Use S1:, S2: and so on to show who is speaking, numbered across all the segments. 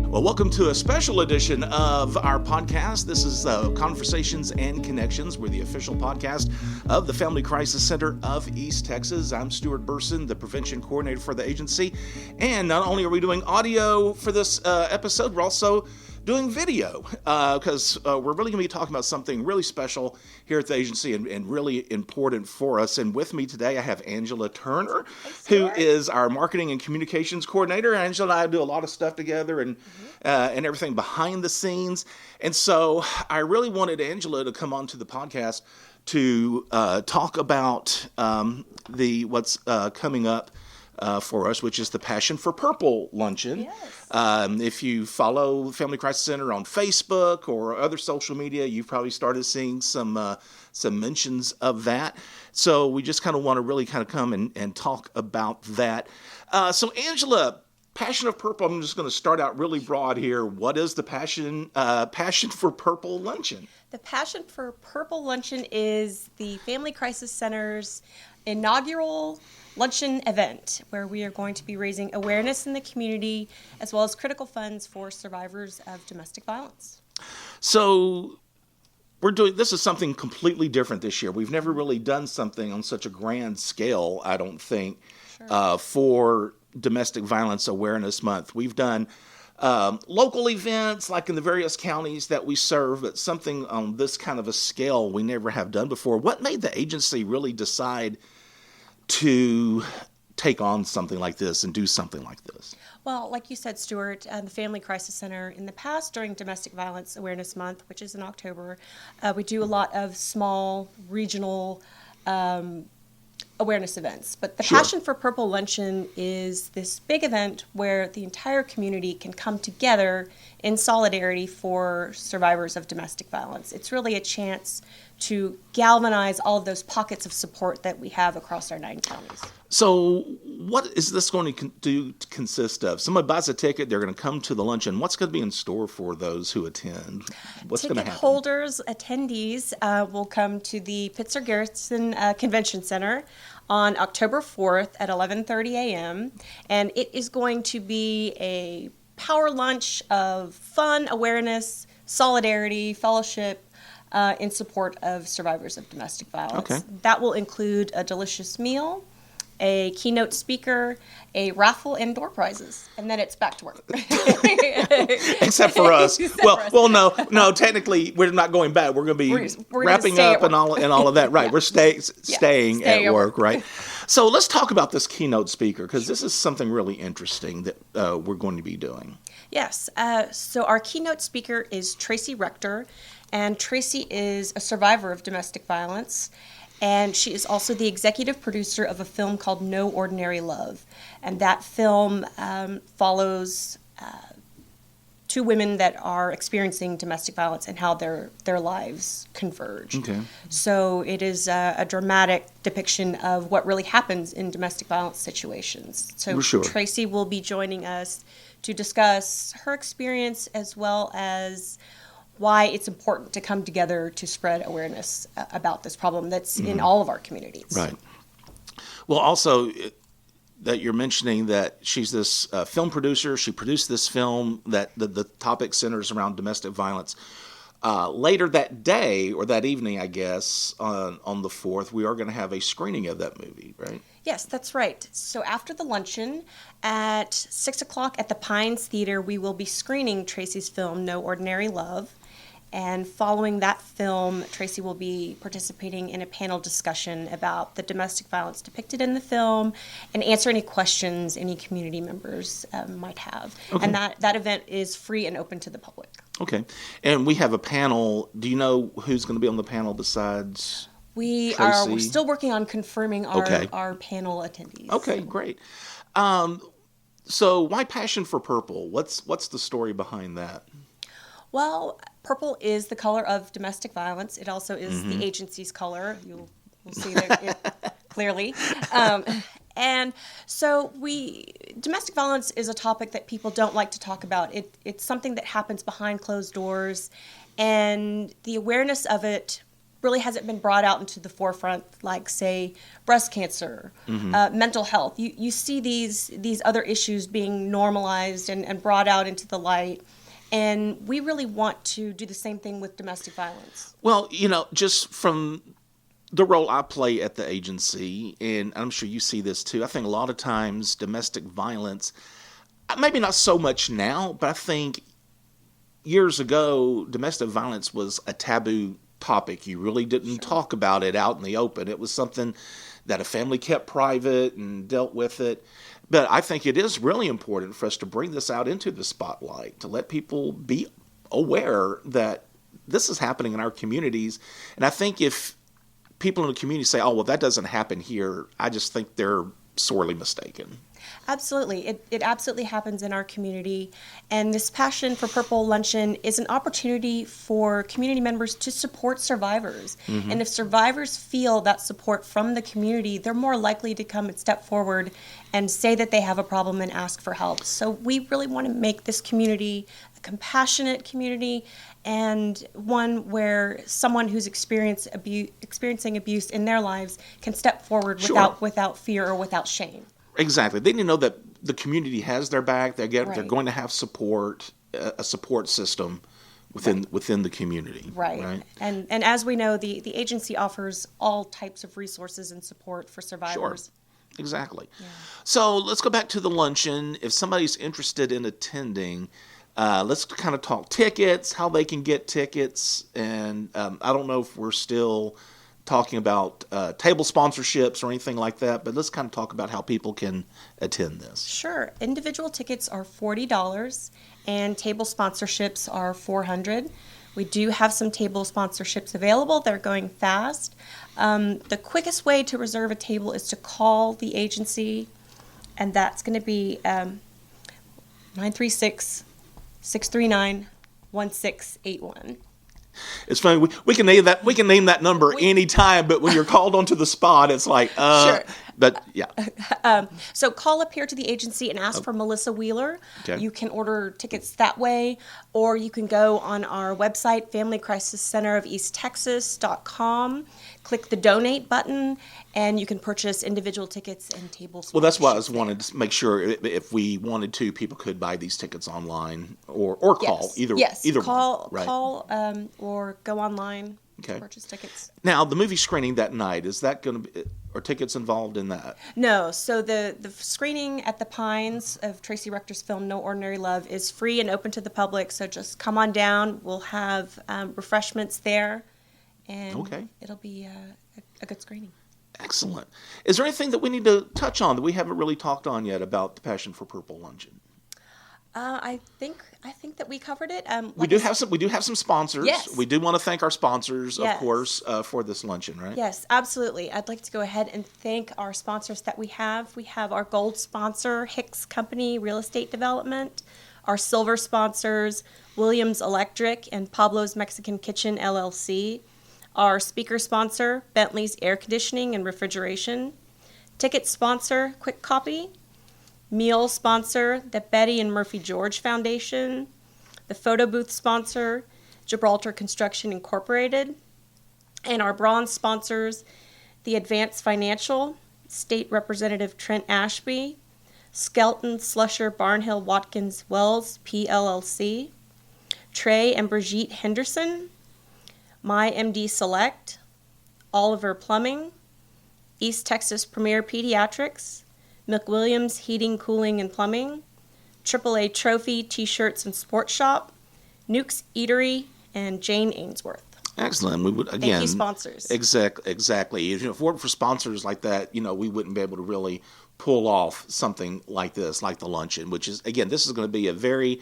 S1: Well, welcome to a special edition of our podcast. This is Conversations and Connections. We're the official podcast of the Family Crisis Center of East Texas. I'm Stuart Burson, the prevention coordinator for the agency. And not only are we doing audio for this episode, we're also doing video because we're really going to be talking about something really special here at the agency and really important for us. And with me today, I have Angela Turner, who is our marketing and communications coordinator. Angela and I do a lot of stuff together and everything behind the scenes. And so I really wanted Angela to come onto the podcast to talk about what's coming up for us, which is the Passion for Purple Luncheon.
S2: Yes.
S1: If you follow Family Crisis Center on Facebook or other social media, you've probably started seeing some mentions of that. So we just kind of want to really kind of come and talk about that. So Angela, Passion of Purple, I'm just going to start out really broad here. What is the Passion for Purple Luncheon?
S2: The Passion for Purple Luncheon is the Family Crisis Center's inaugural luncheon event where we are going to be raising awareness in the community as well as critical funds for survivors of domestic violence.
S1: So this is something completely different this year. We've never really done something on such a grand scale, I don't think, for Domestic Violence Awareness Month. We've done local events like in the various counties that we serve, but something on this kind of a scale we never have done before. What made the agency really decide to take on something like this and do something like this?
S2: Well, like you said, Stuart, the Family Crisis Center in the past during Domestic Violence Awareness Month, which is in October, we do a lot of small regional awareness events. But the Passion for Purple Luncheon is this big event where the entire community can come together in solidarity for survivors of domestic violence. It's really a chance to galvanize all of those pockets of support that we have across our 9 counties.
S1: So what is this going to consist of? Somebody buys a ticket, they're going to come to the luncheon. What's going to be in store for those who attend? What's going to happen?
S2: Ticket holders, attendees will come to the Pitzer Garrison Convention Center on October 4th at 11:30 a.m. And it is going to be a power lunch of fun, awareness, solidarity, fellowship, in support of survivors of domestic violence.
S1: Okay.
S2: That will include a delicious meal, a keynote speaker, a raffle, and door prizes, and then it's back to work.
S1: Except for us. No. Technically, we're not going back. We're going to be wrapping up and all of that. Right. Yeah. We're staying at work. Right. So let's talk about this keynote speaker because this is something really interesting that we're going to be doing.
S2: Yes. So our keynote speaker is Tracy Rector. And Tracy is a survivor of domestic violence, and she is also the executive producer of a film called No Ordinary Love. And that film follows 2 women that are experiencing domestic violence and how their lives converge.
S1: Okay.
S2: So it is a dramatic depiction of what really happens in domestic violence situations. So Tracy will be joining us to discuss her experience as well as why it's important to come together to spread awareness about this problem that's in all of our communities.
S1: Right. Well, also that you're mentioning that she's this film producer. She produced this film that the topic centers around domestic violence. Later that day, or that evening, I guess, on the 4th, we are going to have a screening of that movie, right?
S2: Yes, that's right. So after the luncheon at 6 o'clock at the Pines Theater, we will be screening Tracy's film, No Ordinary Love. And following that film, Tracy will be participating in a panel discussion about the domestic violence depicted in the film and answer any questions any community members might have. Okay. And that event is free and open to the public.
S1: Okay. And we have a panel. Do you know who's going to be on the panel besides
S2: We're still working on confirming our panel attendees.
S1: Okay, great. So why Passion for Purple? What's the story behind that?
S2: Well, purple is the color of domestic violence. It also is the agency's color. You'll see that clearly. And so domestic violence is a topic that people don't like to talk about. It's something that happens behind closed doors, and the awareness of it really hasn't been brought out into the forefront, like, say, breast cancer, mental health. You see these other issues being normalized and brought out into the light. And we really want to do the same thing with domestic violence.
S1: Well, just from the role I play at the agency, and I'm sure you see this too, I think a lot of times domestic violence, maybe not so much now, but I think years ago, domestic violence was a taboo topic. You really didn't talk about it out in the open. It was something that a family kept private and dealt with it. But I think it is really important for us to bring this out into the spotlight, to let people be aware that this is happening in our communities. And I think if people in the community say, oh, well, that doesn't happen here, I just think they're sorely mistaken.
S2: Absolutely. It absolutely happens in our community. And this Passion for Purple Luncheon is an opportunity for community members to support survivors. And if survivors feel that support from the community, they're more likely to come and step forward and say that they have a problem and ask for help. So we really want to make this community a compassionate community, and one where someone who's experiencing abuse in their lives can step forward without fear or without shame.
S1: Exactly. They need to know that the community has their back. They're going to have support, a support system within the community.
S2: Right. And as we know, the agency offers all types of resources and support for survivors.
S1: Sure. Exactly. Yeah. So let's go back to the luncheon. If somebody's interested in attending, let's kind of talk tickets, how they can get tickets. And I don't know if we're still talking about table sponsorships or anything like that, but let's kind of talk about how people can attend this.
S2: Sure. Individual tickets are $40 and table sponsorships are $400. We do have some table sponsorships available. They're going fast. The quickest way to reserve a table is to call the agency, and that's going to be 936-639-1681.
S1: It's funny. We can name that. We can name that number anytime. But when you're called onto the spot, it's like,
S2: Sure.
S1: But yeah.
S2: So call up here to the agency and ask for Melissa Wheeler.
S1: Okay.
S2: You can order tickets that way, or you can go on our website, Family Crisis Center of East Texas.com. Click the donate button, and you can purchase individual tickets and tables.
S1: Well, that's why I was wanted to make sure if we wanted to, people could buy these tickets online or call either. Either
S2: call,
S1: one, right?
S2: Or go online.
S1: Okay.
S2: To purchase tickets.
S1: Now, the movie screening that night, is that going to be, are tickets involved in that?
S2: No. So the screening at the Pines of Tracy Rector's film No Ordinary Love is free and open to the public. So just come on down. We'll have refreshments there, and it'll be a good screening.
S1: Excellent. Is there anything that we need to touch on that we haven't really talked on yet about the Passion for Purple Luncheon?
S2: I think that we covered it.
S1: We do have some sponsors.
S2: Yes.
S1: We do want to thank our sponsors, of course, for this luncheon, right?
S2: Yes, absolutely. I'd like to go ahead and thank our sponsors that we have. We have our gold sponsor, Hicks Company Real Estate Development. Our silver sponsors, Williams Electric and Pablo's Mexican Kitchen, LLC. Our speaker sponsor, Bentley's Air Conditioning and Refrigeration. Ticket sponsor, Quick Copy. Meal sponsor, the Betty and Murphy George Foundation. The photo booth sponsor, Gibraltar Construction Incorporated. And our bronze sponsors, the Advanced Financial, State Representative Trent Ashby, Skelton, Slusher, Barnhill, Watkins, Wells, PLLC, Trey and Brigitte Henderson, MyMD Select, Oliver Plumbing, East Texas Premier Pediatrics, McWilliams Heating, Cooling, and Plumbing, AAA Trophy T-Shirts and Sports Shop, Nuke's Eatery, and Jane Ainsworth.
S1: Excellent. We would again.
S2: Thank you, sponsors.
S1: Exactly. If it weren't for sponsors like that, we wouldn't be able to really pull off something like this, like the luncheon. Which is, again, this is going to be a very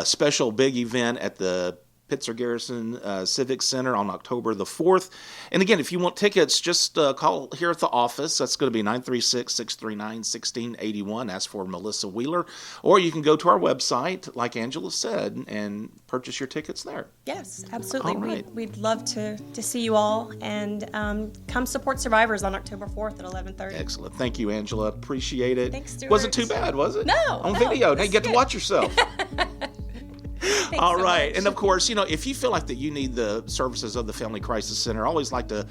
S1: special, big event at the Pitzer Garrison Civic Center on October the 4th. And again, if you want tickets, just call here at the office. That's going to be 936-639-1681. Ask for Melissa Wheeler. Or you can go to our website, like Angela said, and purchase your tickets there.
S2: Yes, absolutely.
S1: All right.
S2: We'd love to see you all, and come support survivors on October 4th at 11:30.
S1: Excellent. Thank you, Angela. Appreciate it.
S2: Thanks, Stuart.
S1: Wasn't too bad, was it?
S2: No.
S1: On video. Now you get to watch yourself. All
S2: so
S1: right.
S2: much.
S1: And of course, if you feel like that you need the services of the Family Crisis Center, I always like to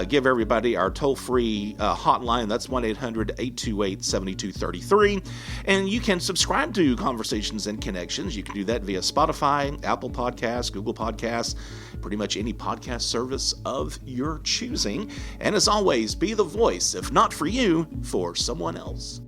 S1: give everybody our toll-free hotline. That's 1-800-828-7233. And you can subscribe to Conversations and Connections. You can do that via Spotify, Apple Podcasts, Google Podcasts, pretty much any podcast service of your choosing. And as always, be the voice, if not for you, for someone else.